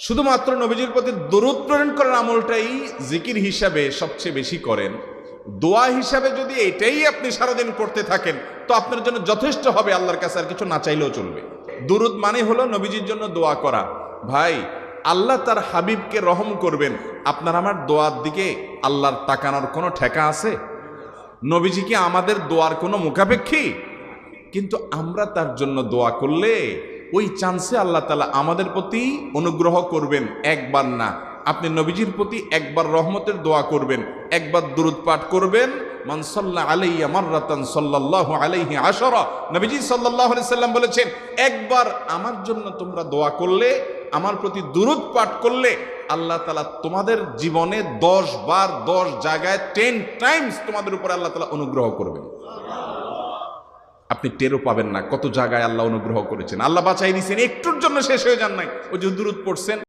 শুধুমাত্র নবীজির প্রতি দরুদ প্রেরণ করার আমলটাই জিকির হিসাবে সবচেয়ে বেশি করেন, দোয়া হিসাবে যদি এটাই আপনি সারাদিন করতে থাকেন তো আপনার জন্য যথেষ্ট হবে, আল্লাহর কাছে আর কিছু না চাইলেও চলবে। দুরুদ মানে হলো নবীজির জন্য দোয়া করা। ভাই, আল্লাহ তার হাবিবকে রহম করবেন, আপনার আমার দোয়ার দিকে আল্লাহর তাকানোর কোনো ঠেকা আছে? নবীজি কি আমাদের দোয়ার কোনো মুখাপেক্ষী? কিন্তু আমরা তার জন্য দোয়া করলে ওই চান্সে আল্লাহ তাআলা আমাদের প্রতি অনুগ্রহ করবেন। একবার না, আপনি নবীজির প্রতি একবার রহমতের দোয়া করবেন, একবার দুরূদ পাঠ করবেন, মান সাল্লা আলাইয়া মাররাতান সাল্লাল্লাহু আলাইহি আশারা। নবীজি সাল্লাল্লাহু আলাইহি সাল্লাম বলেছেন, একবার আমার জন্য তোমরা দোয়া করলে, আমার প্রতি দুরূদ পাঠ করলে, আল্লাহ তাআলা তোমাদের জীবনে 10 বার 10 জায়গায় 10 টাইমস তোমাদের উপরে আল্লাহ তাআলা অনুগ্রহ করবেন। আপনি টেরও পাবেন না কত জায়গায় আল্লাহ অনুগ্রহ করেছেন, আল্লাহ বাঁচাই দিয়েছেন, একটুর জন্য শেষ হয়ে যান নাই। ওই যে দুরূদ পড়ছেন,